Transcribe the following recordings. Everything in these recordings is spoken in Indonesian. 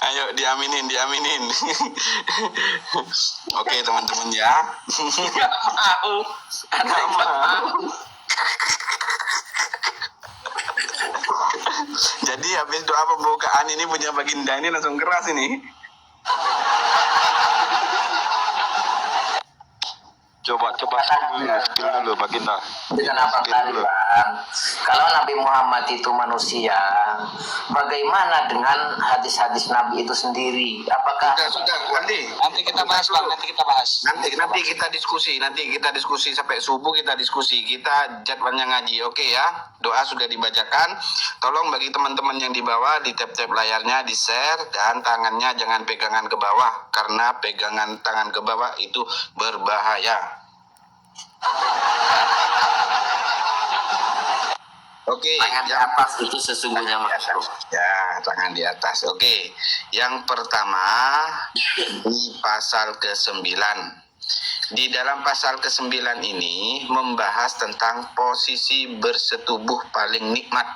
Ayo diaminin, diaminin. Oke teman-teman ya. Nggak mau. Nggak mau. Jadi habis doa pembukaan ini punya Baginda ini langsung keras ini. Coba spill dulu Baginda. Dengan apa tadi, Bang? Kalau Nabi Muhammad itu manusia, bagaimana dengan hadis-hadis Nabi itu sendiri? Apakah Sudah, Nanti kita bahas, Bang. Nanti kita bahas. Nanti kita diskusi sampai subuh kita diskusi. Kita jadwalnya ngaji, oke ya? Doa sudah dibacakan. Tolong bagi teman-teman yang di bawah di tap-tap layarnya di-share dan tangannya jangan pegangan ke bawah karena pegangan tangan ke bawah itu berbahaya. Oke, tangan di atas itu sesungguhnya makhluk? Ya, tangan di atas. Oke. Yang pertama di pasal ke-9. Di dalam pasal ke-9 ini membahas tentang posisi bersetubuh paling nikmat.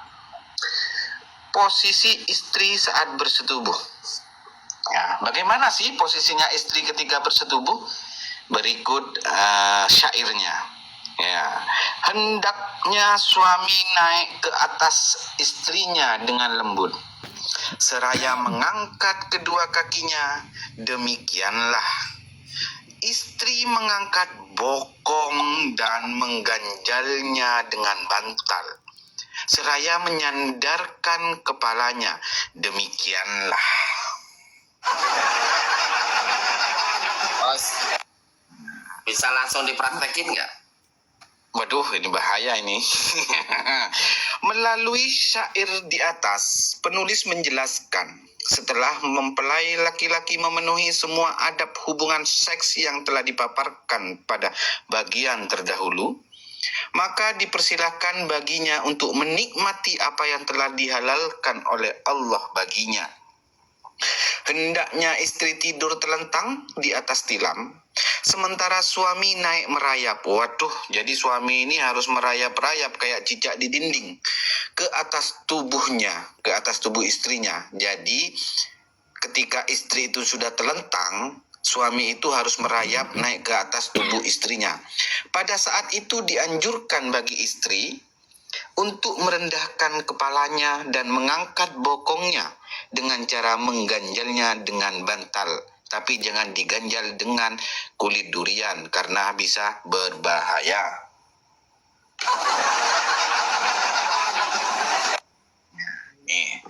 Posisi istri saat bersetubuh. Ya, bagaimana sih posisinya istri ketika bersetubuh? Berikut syairnya. Ya, hendaknya suami naik ke atas istrinya dengan lembut, seraya mengangkat kedua kakinya. Demikianlah istri mengangkat bokong dan mengganjalnya dengan bantal, seraya menyandarkan kepalanya. Demikianlah. Bos, bisa langsung dipraktekin nggak? Waduh, ini bahaya ini. Melalui syair di atas, penulis menjelaskan, setelah mempelai laki-laki memenuhi semua adab hubungan seks yang telah dipaparkan pada bagian terdahulu, maka dipersilahkan baginya untuk menikmati apa yang telah dihalalkan oleh Allah baginya. Hendaknya istri tidur telentang di atas tilam, sementara suami naik merayap. Waduh, jadi suami ini harus merayap-rayap kayak cicak di dinding ke atas tubuhnya, ke atas tubuh istrinya. Jadi ketika istri itu sudah telentang, suami itu harus merayap naik ke atas tubuh istrinya. Pada saat itu dianjurkan bagi istri untuk merendahkan kepalanya dan mengangkat bokongnya dengan cara mengganjalnya dengan bantal. Tapi jangan diganjal dengan kulit durian karena bisa berbahaya. Nih,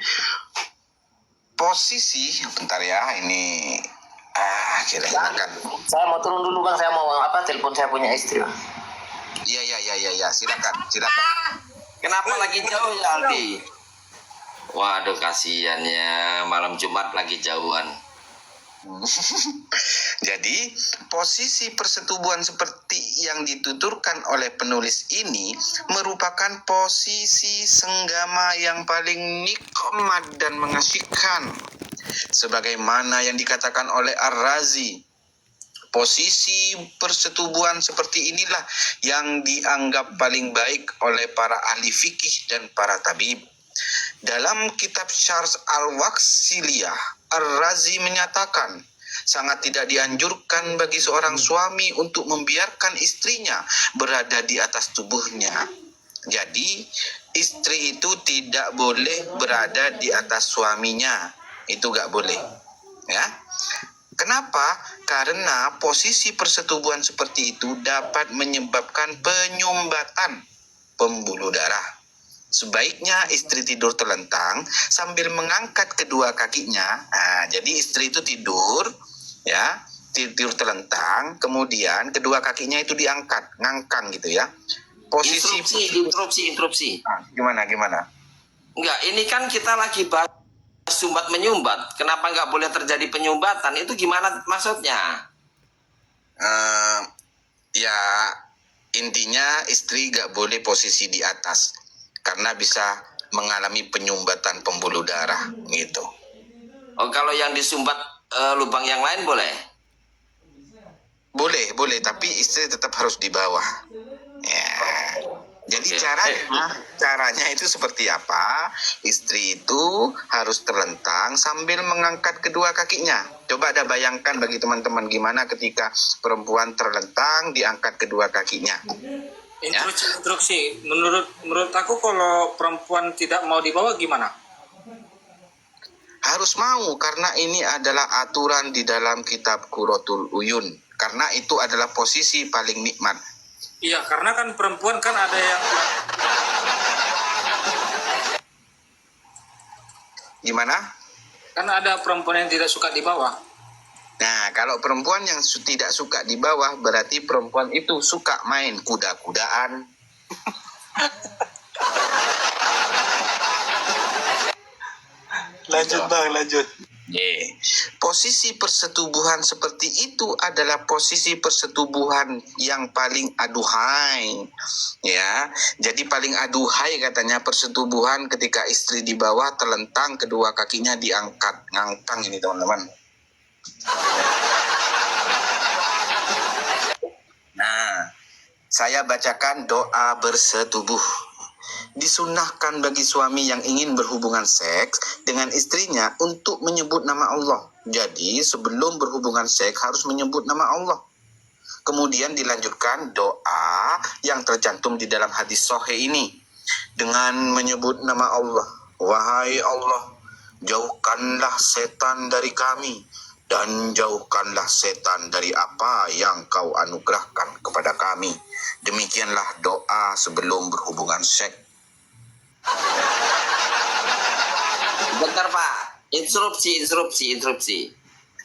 posisi, bentar ya, ini kira-kira kan. Saya mau turun dulu, Bang. Saya mau telepon saya punya istri, Bang. Iya, silakan. Kenapa lagi jauh ya, Aldi? Waduh, kasihannya malam Jumat lagi jauhan. Jadi, posisi persetubuhan seperti yang dituturkan oleh penulis ini merupakan posisi senggama yang paling nikmat dan mengasihkan. Sebagaimana yang dikatakan oleh Ar-Razi, posisi persetubuhan seperti inilah yang dianggap paling baik oleh para ahli fikih dan para tabib. Dalam kitab Syarh Al-Waqsiliyah, Ar-Razi menyatakan, sangat tidak dianjurkan bagi seorang suami untuk membiarkan istrinya berada di atas tubuhnya. Jadi, istri itu tidak boleh berada di atas suaminya. Itu gak boleh. Ya. Kenapa? Karena posisi persetubuhan seperti itu dapat menyebabkan penyumbatan pembuluh darah. Sebaiknya istri tidur telentang sambil mengangkat kedua kakinya. Nah, jadi istri itu tidur, ya, tidur telentang, kemudian kedua kakinya itu diangkat, ngangkang gitu ya. Posisi Interupsi. Gimana? Enggak, ini kan kita lagi bahas sumbat menyumbat. Kenapa nggak boleh terjadi penyumbatan? Itu gimana maksudnya? Ya, intinya istri gak boleh posisi di atas karena bisa mengalami penyumbatan pembuluh darah gitu. Oh, kalau yang disumbat lubang yang lain boleh? Boleh, tapi istri tetap harus di bawah. Ya. Jadi Oke. caranya itu seperti apa? Istri itu harus terlentang sambil mengangkat kedua kakinya. Coba ada bayangkan bagi teman-teman gimana ketika perempuan terlentang diangkat kedua kakinya. Instruksi. Menurut aku kalau perempuan tidak mau dibawa gimana? Harus mau karena ini adalah aturan di dalam kitab Qurratul Uyun. Karena itu adalah posisi paling nikmat. Iya, karena kan perempuan kan ada yang Gimana? kan ada perempuan yang tidak suka di bawah. Nah, kalau perempuan yang tidak suka di bawah, berarti perempuan itu suka main kuda-kudaan. Lanjut Bang, lanjut. Posisi persetubuhan seperti itu adalah posisi persetubuhan yang paling aduhai, ya. Jadi paling aduhai katanya persetubuhan ketika istri di bawah terlentang kedua kakinya diangkat, ngangkang ini teman-teman. Nah, saya bacakan doa bersetubuh. Disunahkan bagi suami yang ingin berhubungan seks dengan istrinya untuk menyebut nama Allah. Jadi sebelum berhubungan seks harus menyebut nama Allah. Kemudian dilanjutkan doa yang tercantum di dalam hadis sahih ini dengan menyebut nama Allah. Wahai Allah, jauhkanlah setan dari kami dan jauhkanlah setan dari apa yang kau anugerahkan kepada kami. Demikianlah doa sebelum berhubungan seks. Bentar Pak, instruksi. Itu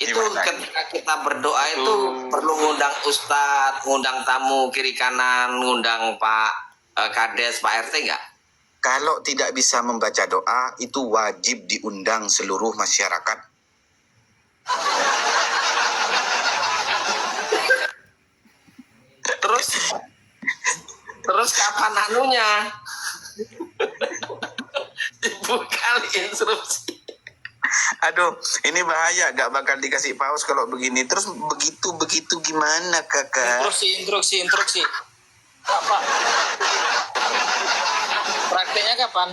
Gimana? ketika kita berdoa itu perlu ngundang ustadz, ngundang tamu kiri kanan, ngundang Pak Kades, Pak RT nggak? Kalau tidak bisa membaca doa, itu wajib diundang seluruh masyarakat. Terus kapan anunya? Bukan instruksi. Aduh, ini bahaya, gak bakal dikasih paus kalau begini. Terus begitu gimana kakak? Instruksi. Apa? Prakteknya kapan?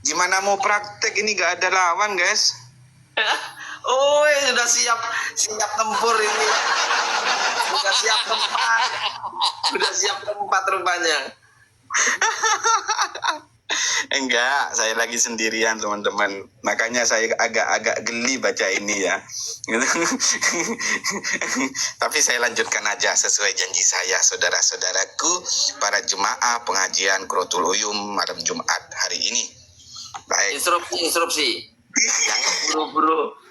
Gimana mau praktek ini gak ada lawan guys? Oh, sudah siap tempur ini. Sudah siap tempat rupanya. Enggak, saya lagi sendirian teman-teman. Makanya saya agak geli baca ini ya. Tapi saya lanjutkan aja sesuai janji saya, saudara-saudaraku, para jemaah pengajian Qurratul Uyun malam Jumat hari ini. Baik. Instruksi.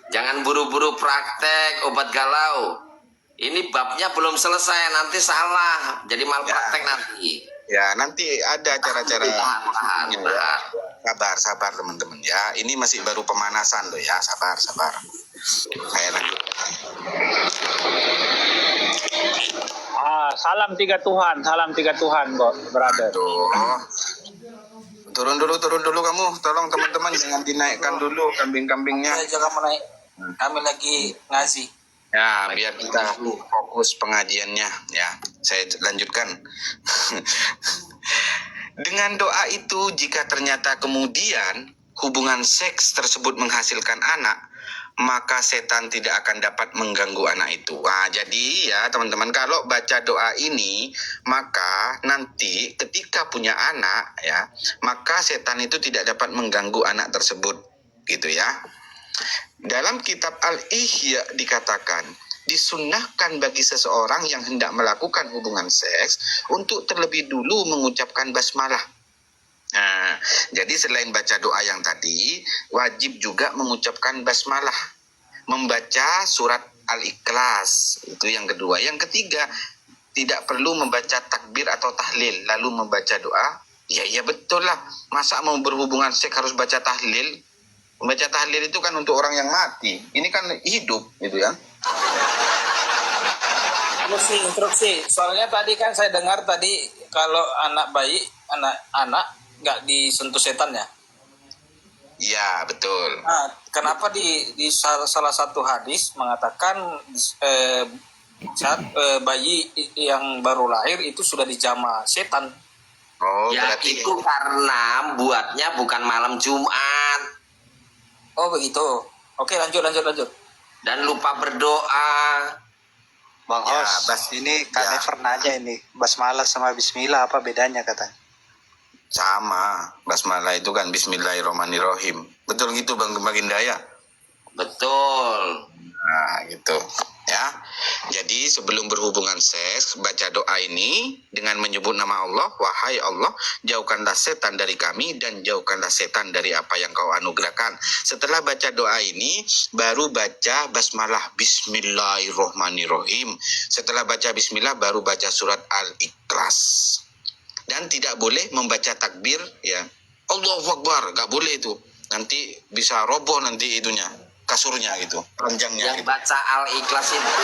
Jangan buru-buru praktek obat galau. Ini babnya belum selesai, nanti salah. Jadi malpraktek nanti. Ya, nanti ada cara-cara. Tahan. Sabar teman-teman ya. Ini masih baru pemanasan loh ya. Sabar. Saya lanjut. Salam tiga Tuhan kok, brother. Aduh. Turun dulu kamu. Tolong teman-teman jangan dinaikkan dulu kambing-kambingnya. Jangan menaik. Kami lagi ngaji. Ya, biar kita fokus pengajiannya ya. Saya lanjutkan. Dengan doa itu, jika ternyata kemudian hubungan seks tersebut menghasilkan anak, maka setan tidak akan dapat mengganggu anak itu. Nah, jadi ya teman-teman, kalau baca doa ini, maka nanti ketika punya anak ya, maka setan itu tidak dapat mengganggu anak tersebut, gitu ya. Dalam kitab Al-Ihya dikatakan, disunnahkan bagi seseorang yang hendak melakukan hubungan seks untuk terlebih dulu mengucapkan basmalah. Nah, jadi selain baca doa yang tadi, wajib juga mengucapkan basmalah, membaca surat Al-Ikhlas, itu yang kedua. Yang ketiga, tidak perlu membaca takbir atau tahlil lalu membaca doa. Ya betul lah, masa mau berhubungan seks harus baca tahlil? Membaca tahlil itu kan untuk orang yang mati, ini kan hidup gitu ya. Instruksi. Soalnya tadi kan saya dengar tadi kalau anak bayi, anak nggak disentuh setan ya. Ya betul. Nah, kenapa di salah satu hadis mengatakan saat bayi yang baru lahir itu sudah dijamah setan. Oh, Ya berarti itu karena buatnya bukan malam Jumat Oh begitu. Oke, lanjut. dan lupa berdoa. Bang Ya, Hos, Bas. ini Kak Ya. Never nanya ini, basmalah sama bismillah apa bedanya katanya? sama. Basmalah itu kan Bismillahirrahmanirrahim. Betul gitu Bang Baginda ya? Betul. Nah, gitu. Ya. Jadi sebelum berhubungan seks, baca doa ini dengan menyebut nama Allah, wahai Allah, jauhkanlah setan dari kami dan jauhkanlah setan dari apa yang kau anugerahkan. Setelah baca doa ini, baru baca basmalah Bismillahirrahmanirrahim. Setelah baca bismillah, baru baca surat Al-Ikhlas. Dan tidak boleh membaca takbir, ya. Allahu Akbar, nggak boleh itu. Nanti bisa roboh nanti itunya, kasurnya gitu, ranjangnya Yang gitu. baca Al-Ikhlas itu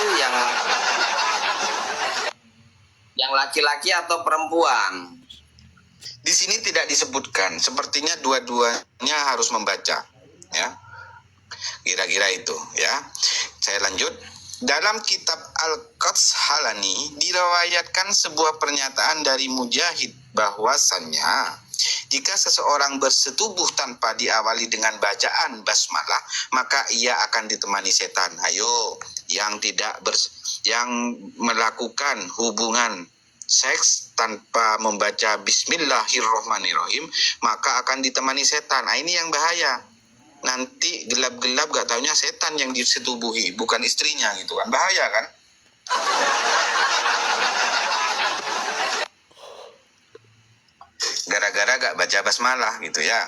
yang laki-laki atau perempuan? Di sini tidak disebutkan, sepertinya dua-duanya harus membaca, ya. Kira-kira itu, ya. Saya lanjut. Dalam kitab Al-Quds Halani diriwayatkan sebuah pernyataan dari Mujahid bahwasannya jika seseorang bersetubuh tanpa diawali dengan bacaan basmalah, maka ia akan ditemani setan. Ayo, yang melakukan hubungan seks tanpa membaca Bismillahirrahmanirrahim, maka akan ditemani setan. Nah, ini yang bahaya. Nanti gelap-gelap gak taunya setan yang disetubuhi, bukan istrinya gitu kan. Bahaya kan? Gara-gara gak baca basmalah gitu ya.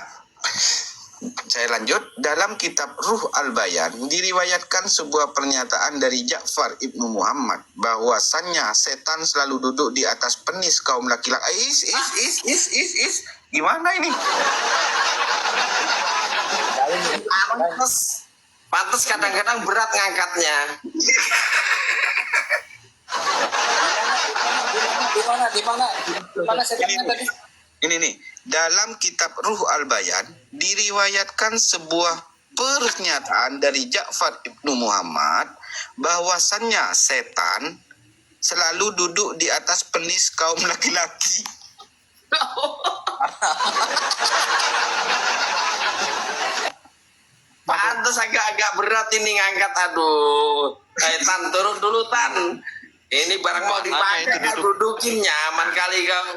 Saya lanjut. Dalam kitab Ruh Al-Bayan diriwayatkan sebuah pernyataan dari Ja'far ibnu Muhammad bahwasannya setan selalu duduk di atas penis kaum laki-laki. Is. Gimana ini? Pantes kadang-kadang berat ngangkatnya. Di mana setannya tadi? Ini nih, dalam kitab Ruh Al-Bayan diriwayatkan sebuah pernyataan dari Ja'far ibnu Muhammad bahwasannya setan selalu duduk di atas penis kaum laki-laki. Pantes agak-agak berat ini ngangkat. Aduh. Tan, turun dulu Tan. Ini barang mau dipakai kan dudukin nyaman kali kau.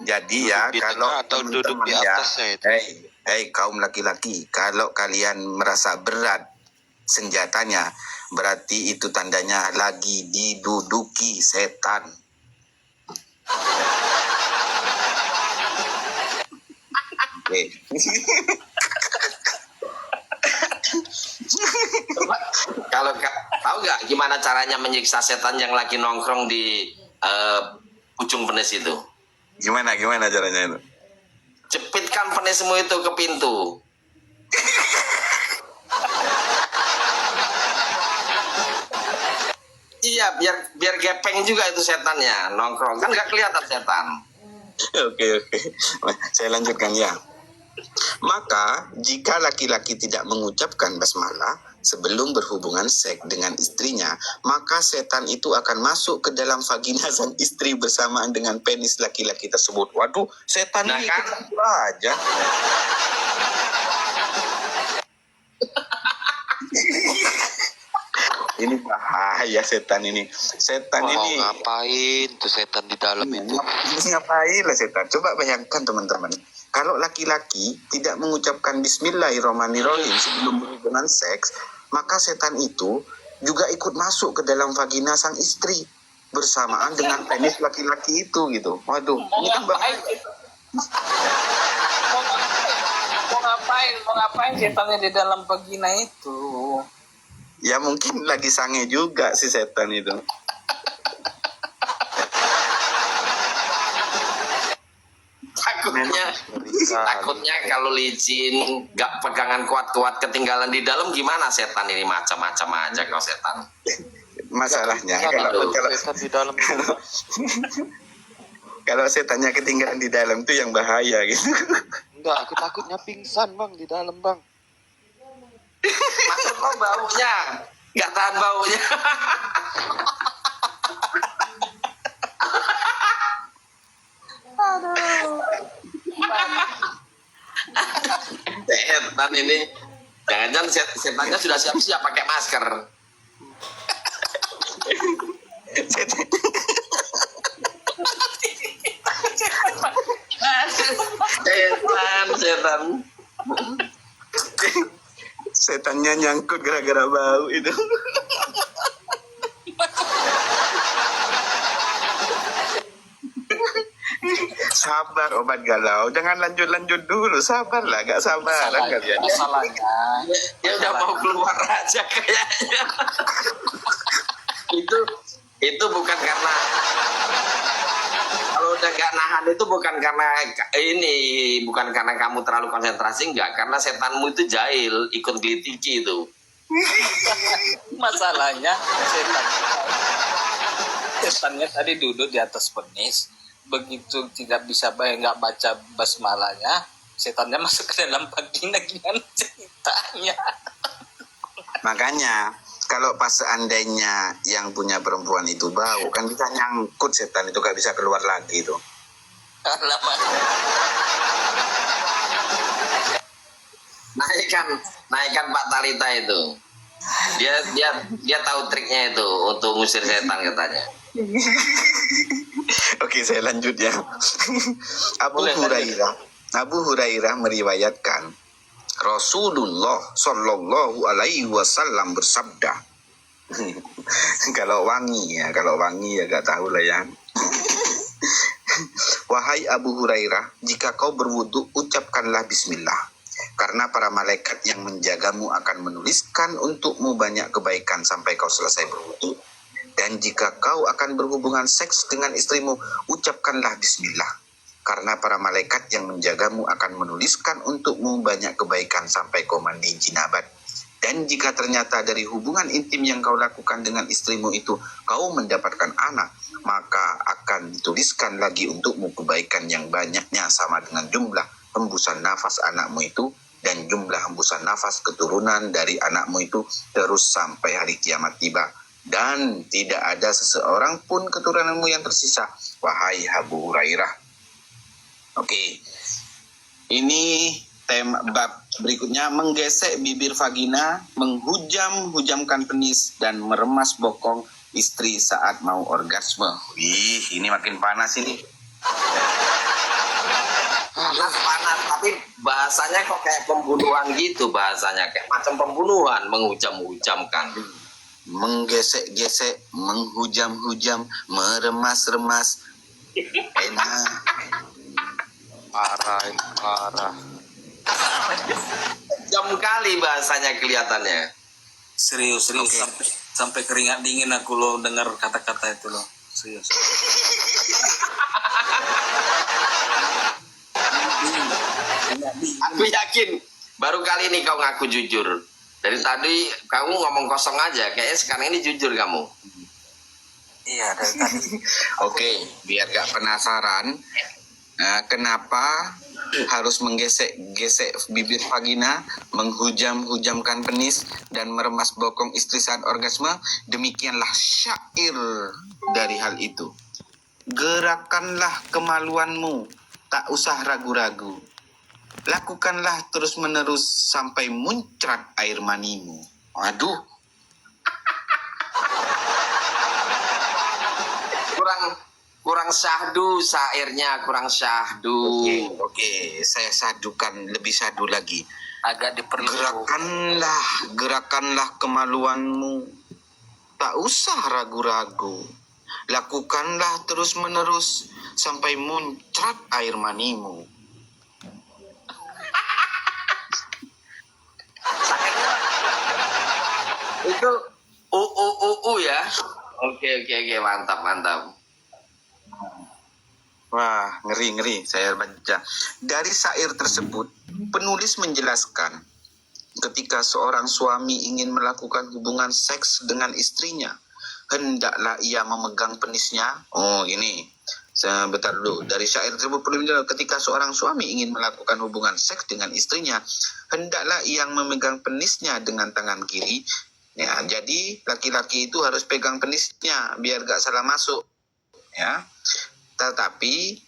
Jadi ya, Duduk di kalau tengah atau duduk di teman-teman ya, atasnya itu? Hei kaum laki-laki, kalau kalian merasa berat senjatanya, berarti itu tandanya lagi diduduki setan. Oke. Kalau tahu nggak gimana caranya menyiksa setan yang lagi nongkrong di ujung penis itu? Gimana caranya itu? Jepitkan penismu itu ke pintu. Iya, biar gepeng juga itu setannya nongkrong, kan nggak kelihatan setan. Oke. Saya lanjutkan ya. Maka jika laki-laki tidak mengucapkan basmalah sebelum berhubungan seks dengan istrinya, maka setan itu akan masuk ke dalam vagina sang istri bersamaan dengan penis laki-laki tersebut. Waduh, setan Nah, ini kan? ikut aja. Ini bahaya setan ini. Setan Mau ini ngapain tuh setan di dalam itu? ngapain lah setan? Coba bayangkan teman-teman. Kalau laki-laki tidak mengucapkan Bismillahirrahmanirrahim sebelum berhubungan seks, maka setan itu juga ikut masuk ke dalam vagina sang istri bersamaan dengan penis laki-laki itu gitu. Waduh, ini kan bahaya. Mau ngapain setannya di dalam vagina itu? Ya mungkin lagi sange juga si setan itu. Takutnya kalau licin, nggak pegangan kuat-kuat ketinggalan di dalam gimana setan ini, macam-macam aja kalau setan. Masalahnya Setan di dalam itu. kalau setannya ketinggalan di dalam tuh yang bahaya gitu. Enggak, aku takutnya pingsan bang di dalam bang. Maksud lo baunya, nggak tahan baunya. setan ini. Jangan-jangan setannya sudah siap-siap pakai masker. Setan. Setannya nyangkut gara-gara bau itu. Sabar obat galau, jangan lanjut dulu, sabarlah, gak sabaran kalian. Masalahnya Dia udah mau keluar aja kayaknya. itu bukan karena kalau udah gak nahan itu bukan karena kamu terlalu konsentrasi, enggak, karena setanmu itu jahil, ikut gelitiki itu. masalahnya setannya tadi duduk di atas penis, begitu tidak bisa nggak baca basmalahnya, setannya masuk ke dalam vagina. Gimana ceritanya? Makanya kalau pas seandainya yang punya perempuan itu bau, kan bisa nyangkut setan itu, gak bisa keluar lagi itu. Lama. naikkan Pak Talita itu. Dia tahu triknya itu untuk ngusir setan katanya. Oke, saya lanjut ya. Boleh, Abu Hurairah meriwayatkan Rasulullah Shallallahu Alaihi Wasallam bersabda. Kalau wangi ya gak tahu lah ya. Wahai Abu Hurairah, jika kau berwudu, ucapkanlah bismillah. Karena para malaikat yang menjagamu akan menuliskan untukmu banyak kebaikan sampai kau selesai berwudu. Dan jika kau akan berhubungan seks dengan istrimu, ucapkanlah bismillah. Karena para malaikat yang menjagamu akan menuliskan untukmu banyak kebaikan sampai kau mandi jinabat. Dan jika ternyata dari hubungan intim yang kau lakukan dengan istrimu itu, kau mendapatkan anak, maka akan dituliskan lagi untukmu kebaikan yang banyaknya sama dengan jumlah hembusan nafas anakmu itu, dan jumlah hembusan nafas keturunan dari anakmu itu, terus sampai hari kiamat tiba. Dan tidak ada seseorang pun keturunanmu yang tersisa, wahai Abu Hurairah. Oke, ini tema bab berikutnya, menggesek bibir vagina, menghujamkan penis, dan meremas bokong istri saat mau orgasme. Wih, ini makin panas ini. Panas, tapi bahasanya kok kayak pembunuhan gitu, bahasanya kayak macam pembunuhan, menghujam-hujamkan. Menggesek-gesek, menghujam-hujam, meremas-remas. Enak. Parah. Jam kali bahasanya kelihatannya. Serius sampai keringat dingin aku lo dengar kata-kata itu lo. Serius. Aku yakin baru kali ini kau ngaku jujur. Dari tadi kamu ngomong kosong aja, kayaknya sekarang ini jujur kamu. Iya, dari tadi. Oke, biar gak penasaran, kenapa harus menggesek-gesek bibir vagina, menghujam-hujamkan penis, dan meremas bokong istri saat orgasme? Demikianlah syair dari hal itu. Gerakanlah kemaluanmu, tak usah ragu-ragu. Lakukanlah terus-menerus sampai muncrat air manimu. Waduh. Kurang syahdu syairnya, kurang syahdu. Oke, saya sadukan, lebih syahdu lagi. Agak diperlukan. Gerakanlah kemaluanmu, tak usah ragu-ragu. Lakukanlah terus-menerus sampai muncrat air manimu. Itu ya. Oke, mantap. Wah, ngeri, saya baca. Dari syair tersebut, penulis menjelaskan, ketika seorang suami ingin melakukan hubungan seks dengan istrinya, hendaklah ia memegang penisnya. Oh, ini. Sebentar dulu. Dari syair tersebut, penulis menjelaskan, ketika seorang suami ingin melakukan hubungan seks dengan istrinya, hendaklah ia memegang penisnya dengan tangan kiri. Ya, jadi laki-laki itu harus pegang penisnya biar gak salah masuk. Ya. Tetapi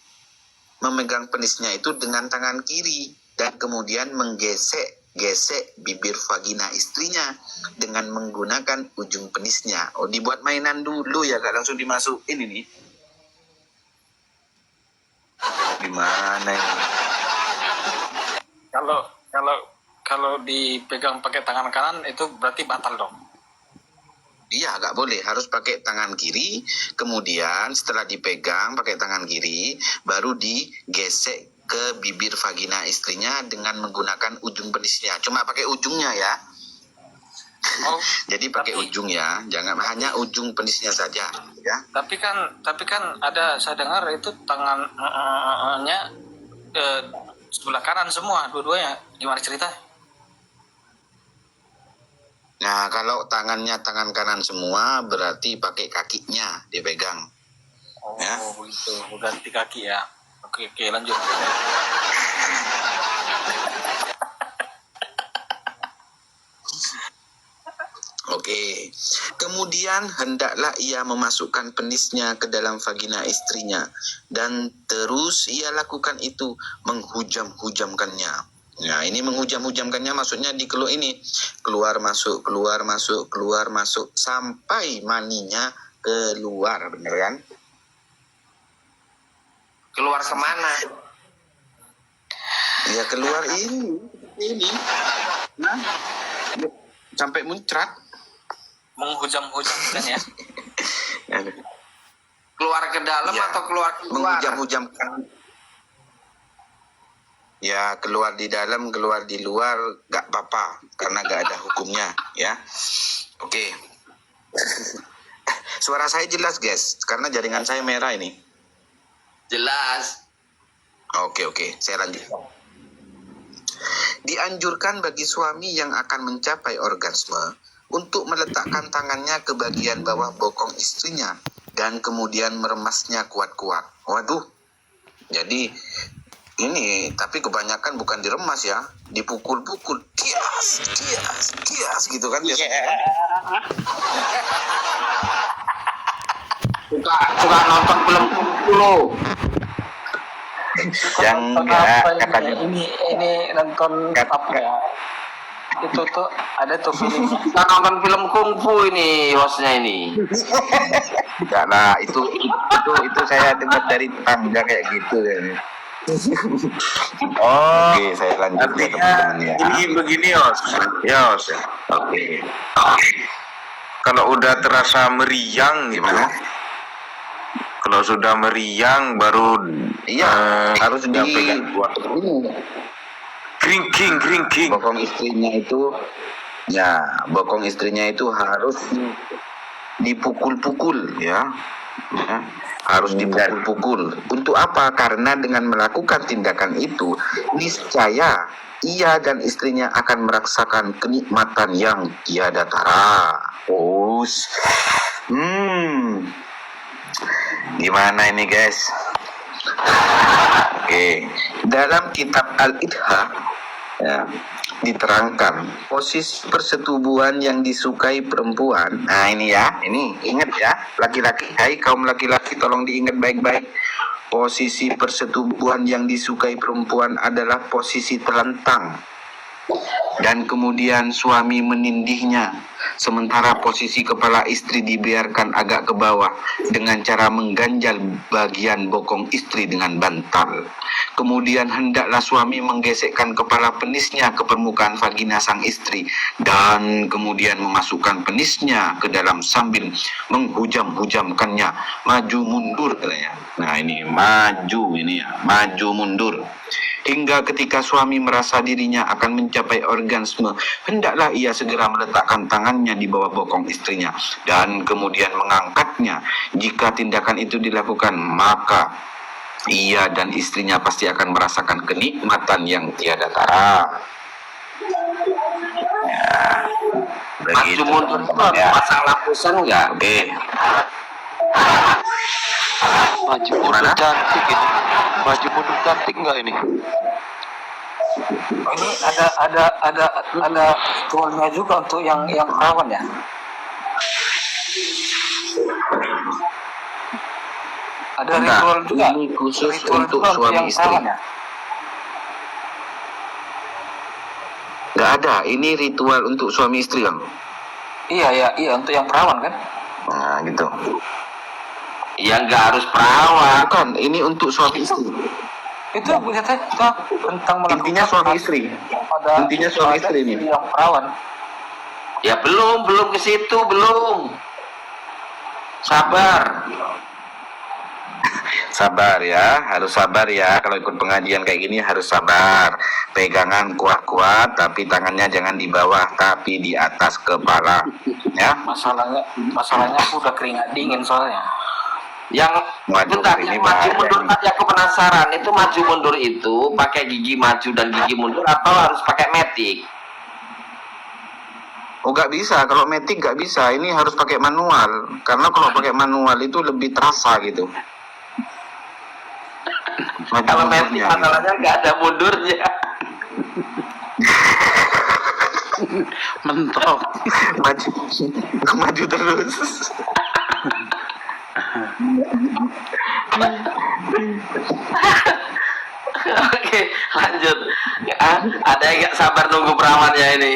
memegang penisnya itu dengan tangan kiri dan kemudian menggesek gesek bibir vagina istrinya dengan menggunakan ujung penisnya. Oh, dibuat mainan dulu ya, gak langsung dimasukin ini. Gimana ini? Kalau dipegang pakai tangan kanan itu berarti batal dong. Iya, nggak boleh. Harus pakai tangan kiri. Kemudian setelah dipegang pakai tangan kiri, baru digesek ke bibir vagina istrinya dengan menggunakan ujung penisnya. Cuma pakai ujungnya ya. Oh, Jadi pakai ujung ya, jangan hanya ujung penisnya saja ya. tapi kan ada, saya dengar itu tangannya sebelah kanan semua dua-duanya. Gimana cerita? Nah, kalau tangannya tangan kanan semua berarti pakai kakinya dipegang. Oh, Ya. begitu. Ganti kaki ya. Oke, lanjut. Oke. Kemudian hendaklah ia memasukkan penisnya ke dalam vagina istrinya dan terus ia lakukan itu menghujam-hujamkannya. Nah, ini menghujam-hujamkannya maksudnya ini keluar masuk sampai maninya keluar, bener kan? Keluar kemana? Ya keluar ini. Nah, sampai muncrat. Menghujam-hujamkan ya. Keluar ke dalam Ya, atau keluar? menghujam-hujamkan. Ya, keluar di dalam, keluar di luar, gak apa-apa, karena gak ada hukumnya, ya. Oke. Suara saya jelas, guys, karena jaringan saya merah ini. Jelas. Oke, saya lanjut. Dianjurkan bagi suami yang akan mencapai orgasme untuk meletakkan tangannya ke bagian bawah bokong istrinya dan kemudian meremasnya kuat-kuat. Waduh, jadi ini tapi kebanyakan bukan diremas ya, dipukul-pukul, kias gitu kan biasanya. Suka nonton film dulu. Yang enggak katanya ini nonton apa ya? Itu tuh ada tuh film. Suka nonton film kungfu ini hostnya ini. enggak lah, itu saya dengar dari tetangga kayak gitu kan. Oh, Oke, saya lanjut ya artinya teman-teman ya. ini begini Yos. Oke. Kalau udah terasa meriang gitu, Gimana? kalau sudah meriang baru Iya, harus yang pegang buat kering. bokong istrinya itu harus dipukul-pukul ya. Harus dipukul-pukul. Untuk apa? Karena dengan melakukan tindakan itu niscaya ia dan istrinya akan merasakan kenikmatan yang tiada tara. Gimana ini guys? Oke, dalam kitab Al-Idha ya, diterangkan posisi persetubuhan yang disukai perempuan. Nah ini ya, ini ingat ya, laki-laki, hai kaum laki-laki tolong diingat baik-baik. Posisi persetubuhan yang disukai perempuan adalah posisi telentang dan kemudian suami menindihnya, sementara posisi kepala istri dibiarkan agak ke bawah dengan cara mengganjal bagian bokong istri dengan bantal. Kemudian hendaklah suami menggesekkan kepala penisnya ke permukaan vagina sang istri dan kemudian memasukkan penisnya ke dalam sambil menghujam-hujamkannya maju mundur katanya. Nah ini maju mundur. Hingga ketika suami merasa dirinya akan mencapai orgasme, hendaklah ia segera meletakkan tangannya di bawah bokong istrinya dan kemudian mengangkatnya. Jika tindakan itu dilakukan, maka ia dan istrinya pasti akan merasakan kenikmatan yang tiada tara. Ya, Maju mundur itu pasang lapisan enggak? Oke. Maju mundur cantik ini. Maju mundur cantik enggak ini? Ini ada toolnya juga untuk yang perawan ya. Ada Enggak, ritual juga. ini khusus Ritual untuk juga suami yang istri. perawan ya. Nggak ada. Ini ritual untuk suami istri kan? Iya untuk yang perawan kan? Nah gitu. Ya nggak harus perawan. Bukan, ini untuk suami istri. Itu bisa tentang melakukan Intinya suami istri. pada Intinya suami istri ini. yang perawan. Ya belum ke situ, belum. Sabar. Sabar ya, harus sabar ya. Kalau ikut pengajian kayak gini harus sabar. Pegangan kuat-kuat, tapi tangannya jangan di bawah, tapi di atas kepala. Ya. Masalahnya aku udah keringat dingin soalnya. Yang Waduh, bentar, ini yang maju bahaya mundur ini. tadi aku penasaran. Itu maju mundur itu pakai gigi maju dan gigi mundur atau harus pakai metik? Oh nggak bisa, kalau metik nggak bisa. Ini harus pakai manual. Karena kalau pakai manual itu lebih terasa gitu. Maju Kalau metik mundurnya, masalahnya nggak ada mundurnya. Mentok. maju, maju terus. Oke, lanjut. Ada yang nggak sabar nunggu perawannya ini?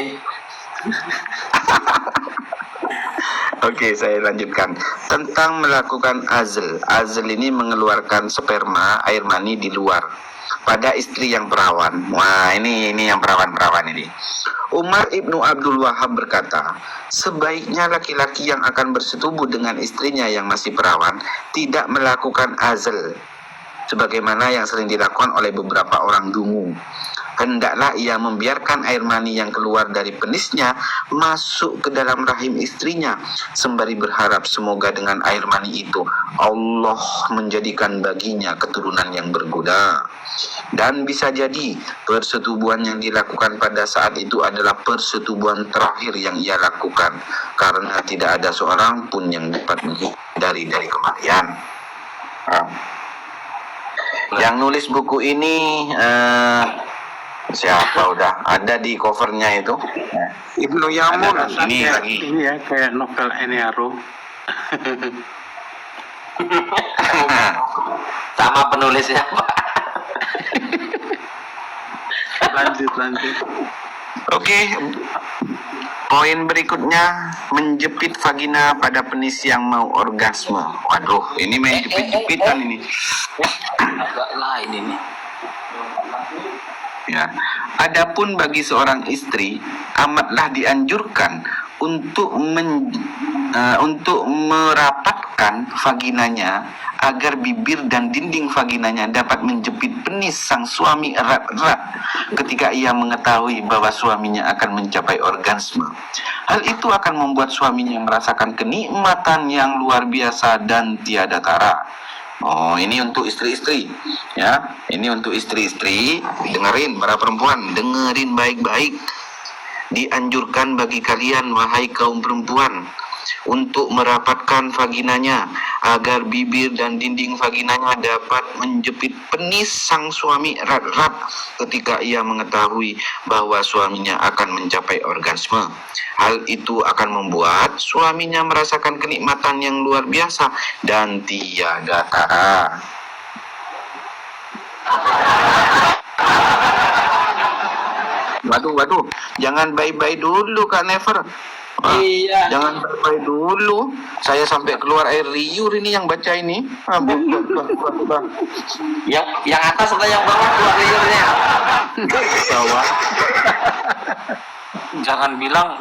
Oke, saya lanjutkan tentang melakukan azl. Azl ini mengeluarkan sperma, air mani di luar pada istri yang perawan. Wah, ini yang perawan-perawan ini. Umar ibnu Abdul Wahab berkata, sebaiknya laki-laki yang akan bersetubuh dengan istrinya yang masih perawan tidak melakukan azl, sebagaimana yang sering dilakukan oleh beberapa orang dungu. Hendaklah ia membiarkan air mani yang keluar dari penisnya masuk ke dalam rahim istrinya, sembari berharap semoga dengan air mani itu Allah menjadikan baginya keturunan yang bergoda. Dan bisa jadi persetubuhan yang dilakukan pada saat itu adalah persetubuhan terakhir yang ia lakukan, karena tidak ada seorang pun yang dapat menghindari dari kematian. Yang nulis buku ini siapa udah ada di covernya itu? Ibnu Yamun. Ini lagi. Ini ya kayak novel Eniaro. Sama penulisnya, Pak. Lanjut. Oke. Poin berikutnya, menjepit vagina pada penis yang mau orgasme. Waduh, ini main jepit-jepitan ini. Agak lain ini. Ya. Adapun bagi seorang istri amatlah dianjurkan untuk merapatkan vaginanya agar bibir dan dinding vaginanya dapat menjepit penis sang suami erat-erat ketika ia mengetahui bahwa suaminya akan mencapai orgasme. Hal itu akan membuat suaminya merasakan kenikmatan yang luar biasa dan tiada tara. Oh, ini untuk istri-istri, ya. Ini untuk istri-istri. Dengerin, para perempuan, dengerin baik-baik. Dianjurkan bagi kalian, wahai kaum perempuan, untuk merapatkan vaginanya agar bibir dan dinding vaginanya dapat menjepit penis sang suami erat-erat ketika ia mengetahui bahwa suaminya akan mencapai orgasme. Hal itu akan membuat suaminya merasakan kenikmatan yang luar biasa dan tiada tara. Waduh, jangan bye-bye dulu Kak Never. Iya. Jangan bye-bye dulu. Saya sampai keluar air liur ini yang baca ini. Bah. Yang atas atau yang bawah keluar liurnya? Bawah. Jangan bilang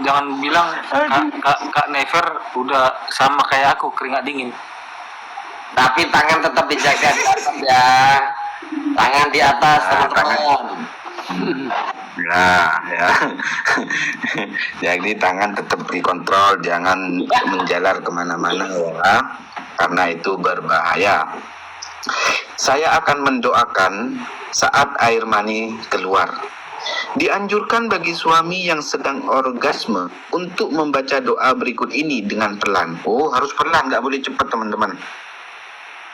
Kak Never udah sama kayak aku keringat dingin. Tapi tangan tetap dijaga di atas ya. Tangan di atas, teman-teman. Nah, ya. Jadi tangan tetap dikontrol, jangan menjalar kemana-mana ya, karena itu berbahaya. Saya akan mendoakan saat air mani keluar. Dianjurkan bagi suami yang sedang orgasme untuk membaca doa berikut ini dengan pelan. Oh, harus pelan, nggak boleh cepat teman-teman.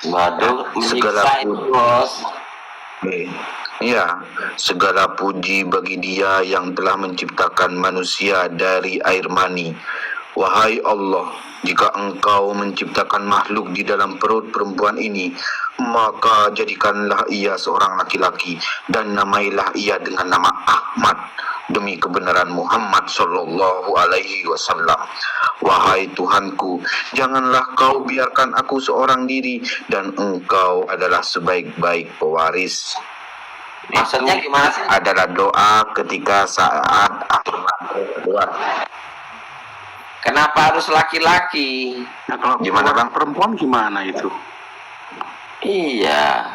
Waduh, Segala menyiksa itu, bos. Iya, segala puji bagi Dia yang telah menciptakan manusia dari air mani. Wahai Allah, jika Engkau menciptakan makhluk di dalam perut perempuan ini, maka jadikanlah ia seorang laki-laki dan namailah ia dengan nama Ahmad. demi kebenaran Muhammad Sallallahu Alaihi Wasallam. Wahai Tuhanku, janganlah kau biarkan aku seorang diri, dan engkau adalah sebaik-baik pewaris. Maksudnya gimana sih? Adalah doa ketika saat akhir doa. Kenapa harus laki-laki? Nah, kalau Gimana, Bang? perempuan gimana itu? Iya.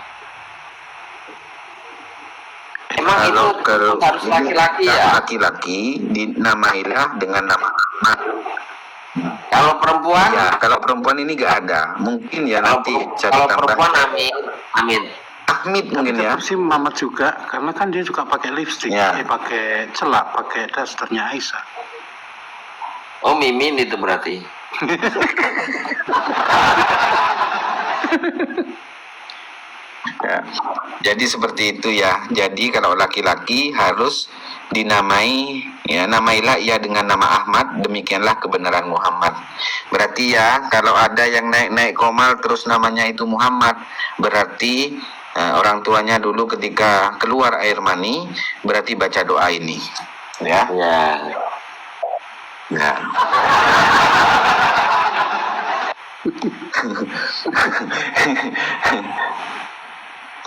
Emang Kalau itu harus laki-laki ya? laki-laki dinamailah dengan nama Ahmad. Kalau perempuan? Ya, kalau perempuan ini gak ada. Mungkin ya Kalau, nanti cari kalau tambah. perempuan Amin. Amin. Ahmid mungkin ya. Tetap sih Mamat juga, karena kan dia juga pakai lipstick, Ya. pakai celak, pakai dasternya Aisyah. Oh, Mimin itu berarti. Ya. Jadi seperti itu ya. Jadi kalau laki-laki harus dinamai, ya, namailah ia dengan nama Ahmad, demikianlah kebenaran Muhammad. Berarti ya, kalau ada yang naik-naik komal terus namanya itu Muhammad, berarti orang tuanya dulu ketika keluar air mani, berarti baca doa ini. Ya. Ya. Ya.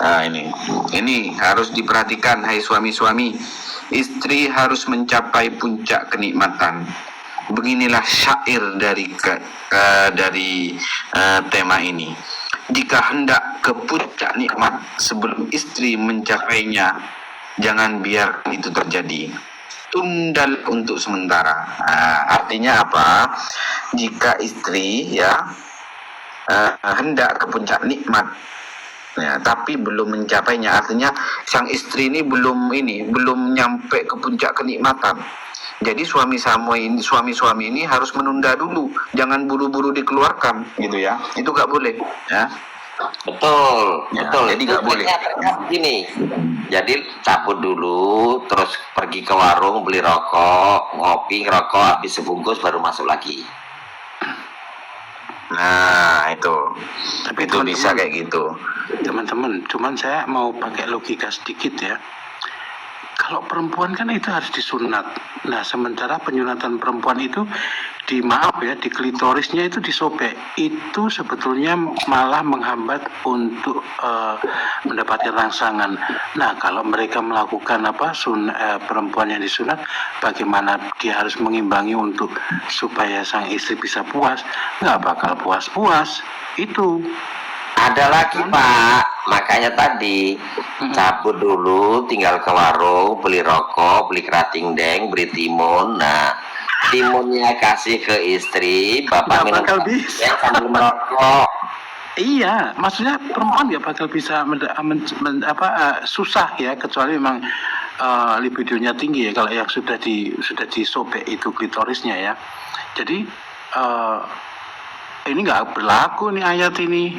Nah, ini harus diperhatikan, hai suami-suami. Istri harus mencapai puncak kenikmatan. Beginilah syair dari tema ini. Jika hendak ke puncak nikmat sebelum istri mencapainya, jangan biar itu terjadi. Tunda untuk sementara. Artinya apa? Jika istri hendak ke puncak nikmat, ya, tapi belum mencapainya, artinya sang istri ini belum nyampe ke puncak kenikmatan. Jadi suami-suami ini harus menunda dulu, jangan buru-buru dikeluarkan, gitu ya. Itu gak boleh, ya. Betul, Ya, betul. jadi Itu nggak boleh. triknya begini. Jadi cabut dulu, terus pergi ke warung beli rokok, ngopi, ngerokok, habis sebungkus baru masuk lagi. Nah, itu. Tapi Itu bisa teman-teman- kayak gitu. Teman-teman, cuman saya mau pakai logika sedikit ya. Kalau perempuan kan itu harus disunat. Nah, sementara penyunatan perempuan itu di klitorisnya itu disobek. Itu sebetulnya malah menghambat untuk mendapatkan rangsangan. Nah, kalau mereka melakukan perempuan yang disunat, bagaimana dia harus mengimbangi untuk supaya sang istri bisa puas? Nggak bakal puas-puas. Itu. Ada lagi Pak, makanya tadi cabut dulu, tinggal ke warung, beli rokok, beli kerating deng, beli timun. Nah, timunnya kasih ke istri, bapak Nggak minum bakal kerating bisa. deng sambil merokok. Iya, maksudnya perempuan nggak bakal bisa susah ya, kecuali memang libidonya tinggi ya, kalau yang sudah disobek itu klitorisnya ya. Jadi ini nggak berlaku nih ayat ini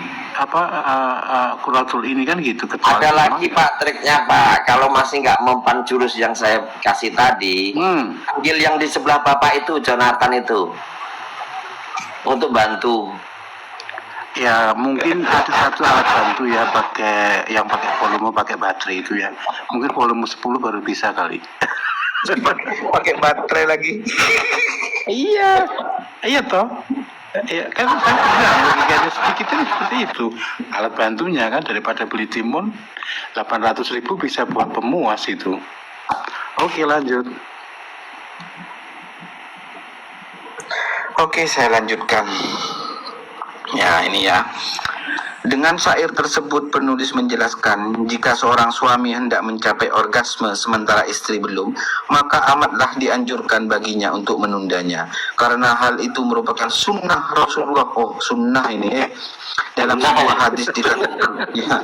Quratul ini kan gitu. Kecuali Ada memang- lagi Pak triknya Pak, kalau masih nggak mempan jurus yang saya kasih tadi, panggil yang di sebelah bapak itu, Jonathan itu, untuk bantu. Ya mungkin ada satu alat bantu ya, pakai volume pakai baterai itu ya. Mungkin volume 10 baru bisa kali. Pakai baterai lagi. Iya toh. Ya, kan saya bilang logikanya sedikit ini seperti itu. Alat bantunya kan, daripada beli timun 800.000 bisa buat pemuas itu. Oke, lanjut. Oke, saya lanjutkan. Ya, ini ya. Dengan syair tersebut penulis menjelaskan, jika seorang suami hendak mencapai orgasme sementara istri belum, maka amatlah dianjurkan baginya untuk menundanya, karena hal itu merupakan sunnah Rasulullah. Oh, sunnah ini dalam sebuah hadis dikatakan, ya,